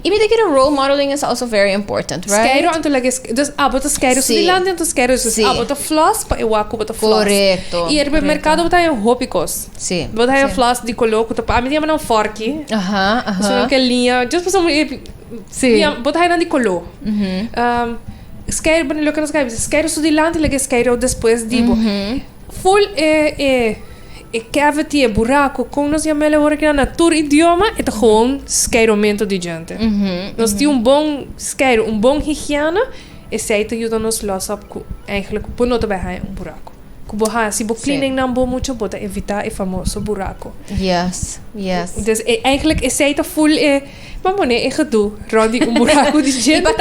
E me que role modeling is also very important, right? Skero anto lagi dus bota skero Sì. so dilante anto skero so Sì. bota floss pa iwaku bota floss. Corretto. E erbe mercado bota em hópicos. Sì. Bota em Sì. floss di coloco to pa mi diamo não forky. Aha, So aha. que linha, just passou Sì. bota aí de colo. Skero bani lo que nos cai, skero so dilante lagi skero depois dibo. Full cavity, buraco, como nós chamamos agora que na tour idioma, é gewoon skeiromento de gente. Nós temos bom skeiro, bom higiene, e se aí ajuda nos los op, eigenlijk, por não ter buraco. Kuboha, se bo cleaning não bom muito, bota evitar o famoso buraco. Yes. Dus eigenlijk is zij te full, maar wanneer gedoe, rond buraco de gente,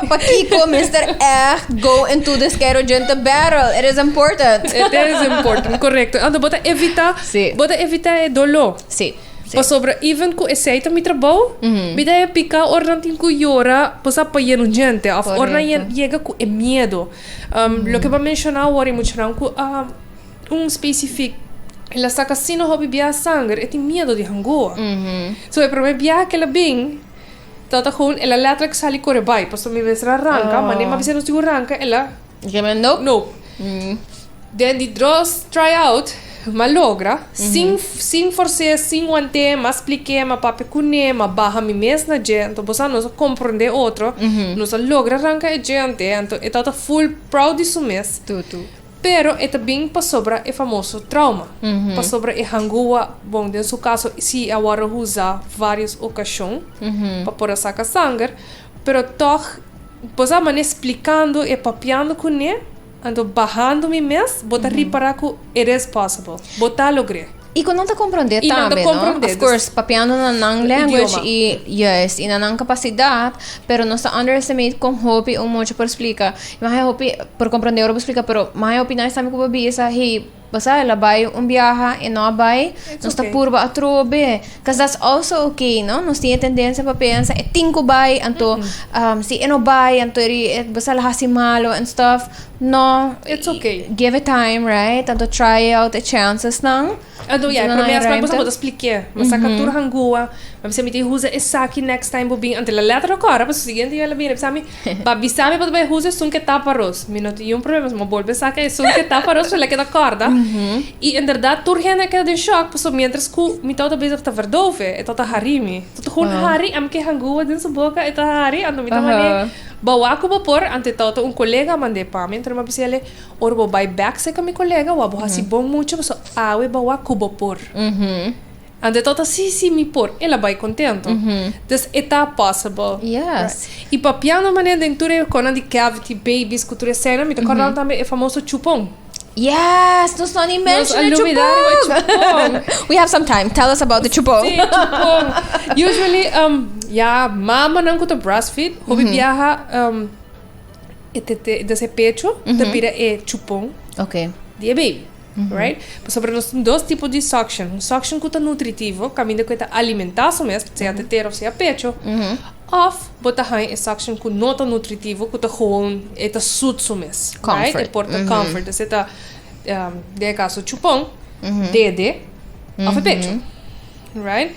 Pakiko, Mr. Echt, go into the Skero Gente barrel. It is important. It is important, correcto. Ando bota evitar, Sì. bota evitar dolor. Sì. Pa sobre even ku aceita mi trabalho, bida pica ornantin ku llora, pues apoyar un gente, of orna llega ku e miedo. Lo que va a mencionar ora mencionar ku specific ela saca sino hobby bia sangue, e tem medo de hangoa. So é para me bia que ela bem, tata gewoon ela letterlijk sali corre by, pas me ves arranca, mas nem ma bisa nos digo arranca, ela Nope. no. Then the draws try out, ma logra, sin forcer, sin guante, ma explique, ma pape cune, ma baja mi mes na gente, bosa nos comprende outro, nos logra arranca e gente, então é tata full proud de su mes. Tu. Pero é também para sobre o famoso trauma. Para sobre o hangua, bom, em seu caso, se agora usa várias ocasiões para pôr a saca sangue, pero toch, pois a maneira explicando e papiando com ele, ando barrando me mes, bota reparar que it is possible. Bota logre. E quando não está compreender também, não? Of course, papiando na nang language e na nang capacidade, pero não está underestimate com hobby muito por explicar. Mas hobby por compreender ou explicar, pero mais opinião está me com babi essa hey, basta ela vai viaja e não vai, não está purba a trobe. Because that's also okay, no? Nós tinha tendência para pensar, e tinko vai, anto se não vai, anto basta ela hasi malo and stuff. No, it's okay. Give it time, right? Anto try out the chances nang. Ado ya, pero me aspetta cosa posso explicar. Mas saca tur hangua, mas se me te usa essa aqui next time bobin ante la letra agora, mas o seguinte ela vira, sabe? Babi sabe para vai usa sun que tapa ros. Me não tinha problema, mas volve saca sun que tapa ros, ela que da corda. E em verdade tur gente que de choque, pues mientras que me toda bezig te verdove, e tota harimi. Tota gewoon hari, am que hangua din sa boca, e ta hari, ando me ta mane. Bawa ko vapor ante toto colega mande pa mim, então uma bisele orbo by back se com meu colega, o abo hasi bom muito, mas awe bawa ko vapor. Ante tota si mi por, ela vai contento. This eta possible. Yes. Right? E papiano mané dentro con di cavity babies, cultura cena, me toca também é famoso chupão. Yes, nos não nem mention the chupong. We have some time. Tell us about the chupong. Sim, chupong. Usually, mama não kuta breastfeed, hobi viaja desse pecho, te pira chupong. Okay. De baby. Right? Mas sobre nós dois tipos de suction. Um suction kuta nutritivo, caminho que alimentação mesmo, seja tetero ou seja pecho. Of bota hai suction ku nota nutritivo ku ta gewoon eta sutsu mes, right? E porta comfort, dus eta de caso chupong, dede, of pecho. Right?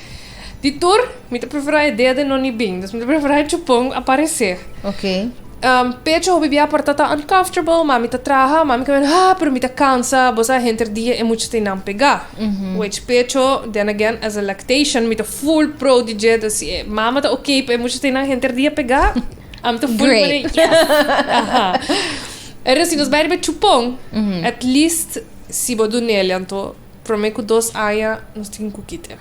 De tour, me te preferai dede non ni bing, dus me te preferai chupong aparecer. Okay. Pecho hobi bia porta ta uncomfortable, mami ta traha, mami kamen pero me ta cansa, bosa hinter dia e muito te não pegar. Which pecho, then again, as a lactation, me ta full pro de jet, assim, mama ta okay, e muito te não hinter dia pegar. Am ta full Great. Yes. Aha. Era assim, nos vai be chupong, at least si bodo nele, anto prometo dos aya nos tin kukite.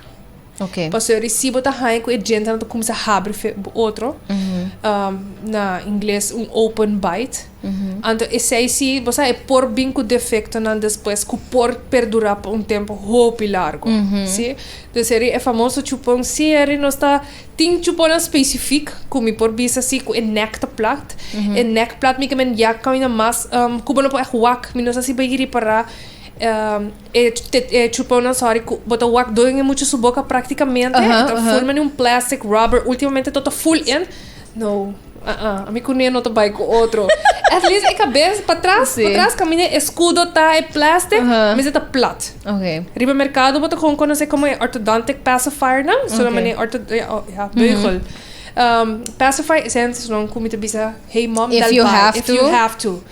Okay. Passo eu recibo ta hai com a gente não começa a abrir outro na inglês open bite então esse aí se você é por bem com defeito não depois que por perdurar por tempo muito largo sim então seria é famoso chupão se ele não está tem chupão específico como por bisa assim com neck plat neck plat me que men já caminha mais como não pode wak me não sei se vai ir para chupão na sorry bota wak doing muito sua boca praticamente então full plastic rubber ultimamente todo full in no a mim com não vai com outro at least a cabeça para trás caminha escudo tá é plastic mas é plat Okay. riba mercado bota com conhece como orthodontic pacifier não so na maneira beugel Pacify essence não comita bisa, hey mom, If dal you pai, have if to. you have to.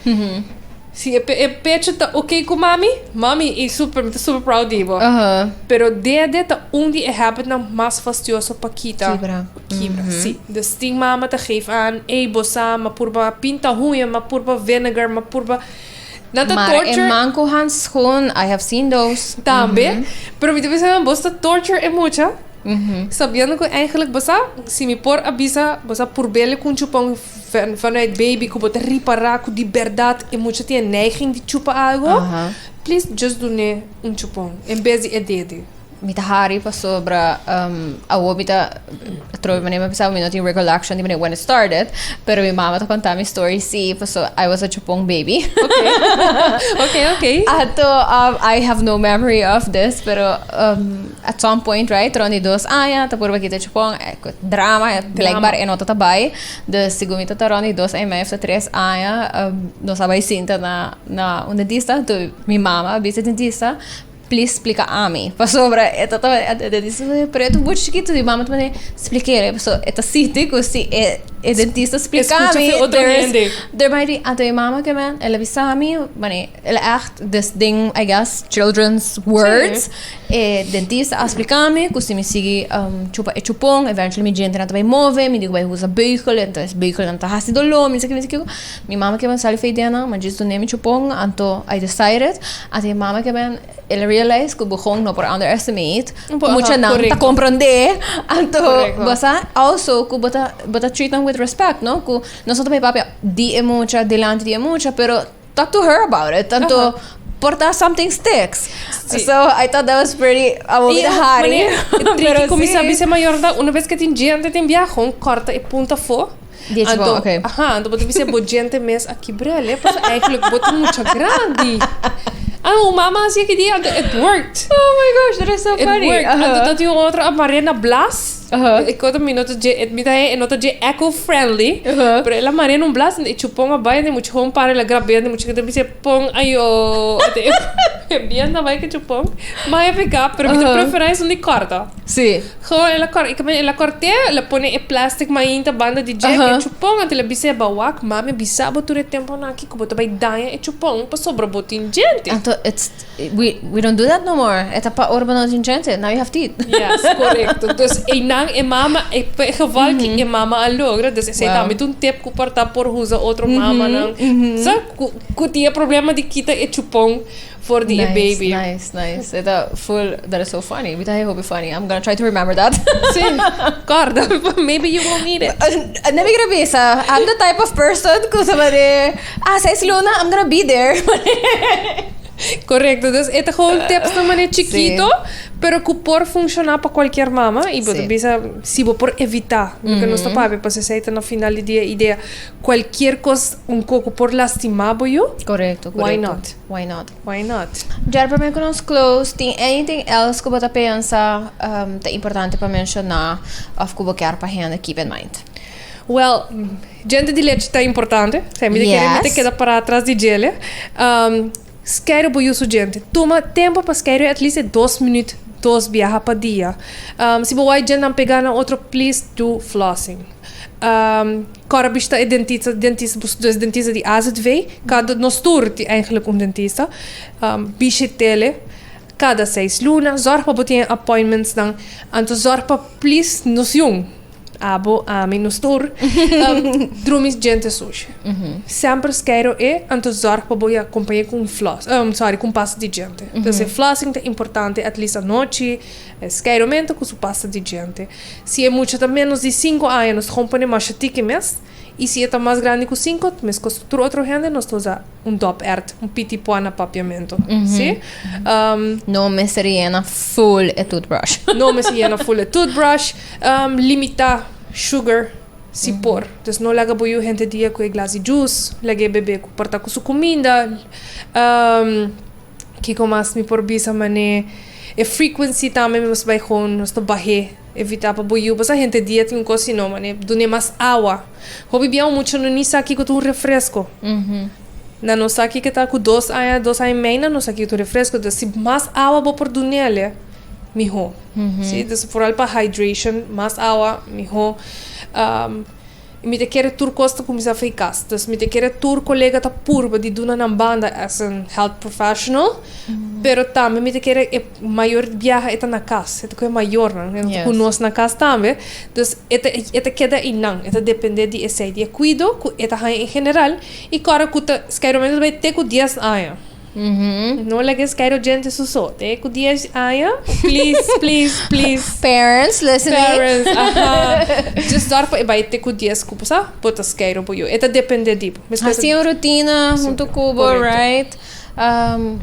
Se é pecho tá ok com mami é super proud divo. Pero de tá onde é habit na mais fastidioso para quebra. Sim. De sting mama te geef aan, bossa, ma purba pinta ruim, ma purba vinegar, ma purba nada torture. Maar manco hands gewoon, I have seen those. Também. Pero me deve bosta torture é muita. Sabendo que eigenlijk bossa, se me por abisa, bossa por bele com chupão vanuit baby, que bota reparar com liberdade e muita tem neiging de chupa algo. Please just do ne chupão. Em vez de dede. Mita hari pa sobra awo mita troy manema pisao minute yung recollection di when it started, pero mi mama to conta mi story so I was a chupong baby. Okay. Ato I have no memory of this, pero at some point, right, troni dos aya tapurba kita chupong drama blackbar enota tabay de sigumita taroni dos ay may tres aya no sabay sinta na un dentista to mi mama bisa dentista. Please explica a mim. Sobre, eu disse, preto muito chiquito, e mamãe também expliquei, so, eta city, se é dentista explica a mim, there might be, ato e mama que man, ela visa a mim, mane, ela echt, this thing, I guess, children's words, e dentista explica a mim, se me sigue chupa e chupong, eventually mi gente não vai mover, me digo vai usar beugel, então esse beugel não tá hasi dolo, me sei que mi mama que man sali feidena, mas diz do nome chupong, anto I decided, ato e mama que man, ela realize que o bujong não por underestimate, mucha não tá compreender, anto basta also que bota treat them with respect, no? Que nós também papi di é mucha, delante di é mucha, pero talk to her about it, tanto porta something sticks. So I thought that was pretty hard. Pero como sabe se maior da uma vez que tem gente tem viajão corta e punta fo. Então você deve ser bojente mes aqui brele, porque eigenlijk bota mucha grande. Mama assim que dia it worked. Oh my gosh, that is so funny. It worked. Então tinha outra Marina Blas. Ik had een minuut de eco-friendly. Pero ela Marina Blas e chupong a baia de muito home para ela graber de muito que deve ser pong ayo. Bien na vai que chupong. Mas é pegar, pero minha preferência de corta. Sim. Gewoon ela corte, ela põe plastic mainta banda de jack e chupong até ela bise bawak, mami bisa boture tempo na aqui, como vai danha e chupong para sobra botin gente. Então we don't do that no more. Eta pa urbano gente. Now you have teeth. Yes, correcto. Dus mama geval que mama alogra, dus zij damit un tip ku porta por usa outro mama não. Sa ku tinha problema de kita e chupong for the baby. Nice. That is so funny. But I hope it's funny. I'm gonna try to remember that. Sim, corda. Maybe you won't need it. Never gonna be sa. I'm the type of person who sabe, sa Luna, I'm gonna be there. Correcto, dus het gewoon tips de maneira chiquito, pero que por funcionar para qualquer mama e você bisa se por evitar, porque não está para você sei na final do dia ideia qualquer coisa coco por lastimar boyo. Correcto. Why not? Já para mim que nós close, tem anything else que você pensa é importante para mencionar of que você quer para gente keep in mind? Well, gente de leite está importante, sempre que queda para trás de gele. Skero boiu su gente. Toma tempo para skero at least 2 minutos, 2 viaja para dia. Se você gente não pegar na outro, please do flossing. Cara bista é dentista de AZV, cada nos turte eigenlijk dentista. Bichetele, cada 6 luna, zorg para botar appointments dan, anto zorg para please nos jong. Abo a menos tour drumis gente suja. Sempre skero anto zorg para boia acompanhar com floss, com pasta de gente. Então flossing é importante at least a noite, skero mento com su pasta de gente. Se é muito também menos de 5 anos, acompanha mais chatique mes. E se é mais grande que 5, mas com outro gente nós usa top ert, piti puana papiamento. Sim? Não me seria full e toothbrush. Limitar sugar se por. Então não laga boiu gente dia com glass de juice, laga bebê com porta com sua comida. Que como as me por bisa mané e frequency também nos vai com nos to barre evitar para boiu, mas a gente dia tem coisa não, mané, dune mais água. Hobby bem muito no nisa aqui com um refresco. Na nossa aqui que tá com 2 anos meia, nossa aqui com refresco, então se mais água vou por dunele. Mijo. Sí, entonces por algo para hydration, más agua, mijo. mi te quer tur costa como se faz. Dus mi te quer tur colega ta purba de duna na banda as an health professional. Pero também mi te quer maior viaja eta na casa. Eta ko maior, né? Yes. Conosco na casa também. Dus eta queda inang. Eta depende de esse de cuido, eta em general. E cara kuta skairomento vai ter com 10 anos. Não é que skairo gente susô. Ter com 10 anos. Please. Parents listening. Just dar para vai ter com 10 cupusa. Bota skairo po yo. Eta depende de. Assim a rotina junto cubo, right?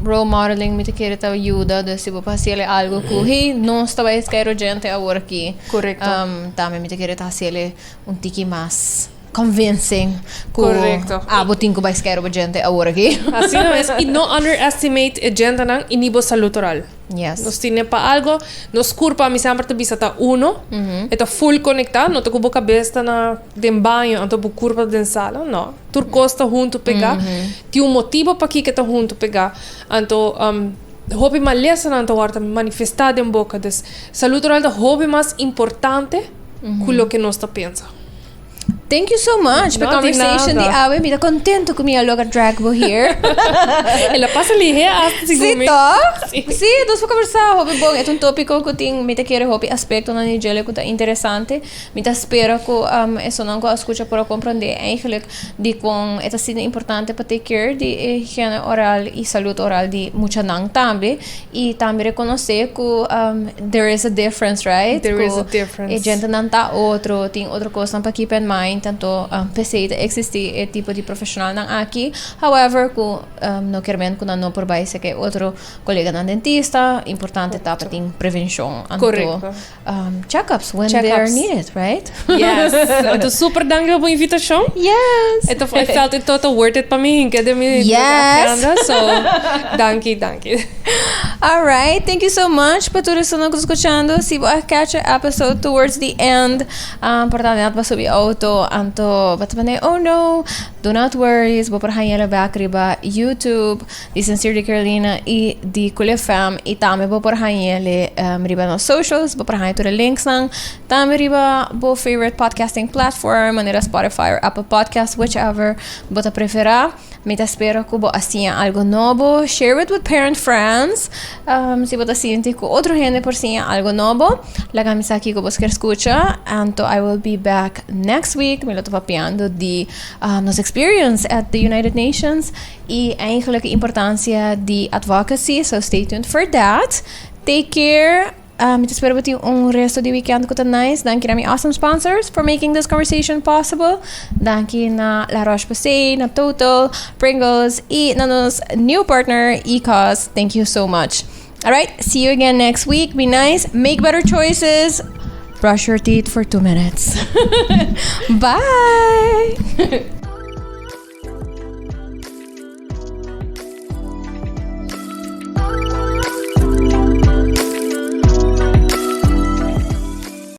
Role modeling me te quer te ajuda, dus se você fazer algo que não estava esquero gente agora aqui. Correcto. Também me te quer te fazer tiki mais convincing. Correcto. Botin ko ba esquero gente agora aqui. Assim não é. E não underestimate a gente não em nível salutoral. Yes. Nos tiene para algo, nos curpa mi sempre te bisata uno, eta full conectado, não te cubo cabeça na den banho, anto bu curva den sala, não. Tur costa junto pegar, ti un motivo para que tá junto pegar, anto hobby mais lesa anto horta manifestar den boca des saúde oral da hobby mais importante que lo que nós tá pensa. Thank you so much for conversation di awe. Mita contento com minha loga drag bo here. Ela passa ali hasta Sim, sim, dus para conversar. Hobby bom, é tópico que tem mita querer hobby aspecto na nigele que tá interessante. Mita espera que isso não que escuta para compreender eigenlijk de com é assim importante para take care de higiene oral e saúde oral de muita nang também e também reconhecer que there is a difference, right? There is a difference. E gente não tá outro, tem outra coisa para keep in mind. Tanto precisa existir esse tipo de profissional não aqui. However, não queremos que não por baixo que outro colega na dentista, importante tá para ter prevenção. Correto. Check-ups when they are needed, right? Yes. Então super dankjewel pela invitação. Yes. Então I felt it total worth it para mim, que de mim. Yes. So, thank you. All right, thank you so much para todos que estão escutando. Se você catch a episode towards the end, portanto, não vai subir auto. Anto, oh no, do not worry, vou por hanyela back riba YouTube, di Sincerely Carolina e di Kulya Fam, e tame vou por hanyele riba nos socials, vou por hanyela links nang, tame riba bo favorite podcasting platform, manera Spotify or Apple Podcast, whichever, bota preferar. Me te espero que vos hacía algo nuevo. Share it with parent friends. Si vos sientes que otro gente por si algo nuevo, la camisa aquí que vos que escucha. And I will be back next week. Me lo estoy papiando de nos experience at the United Nations y eigenlijk importancia de advocacy. So stay tuned for that. Take care. Te espero que tenham resto de weekend que tá nice. Danke na my awesome sponsors for making this conversation possible. Danke na La Roche-Posay, na Total, Pringles, e na nos new partner, eCause. Thank you so much. All right, see you again next week. Be nice, make better choices, brush your teeth for 2 minutes. Bye!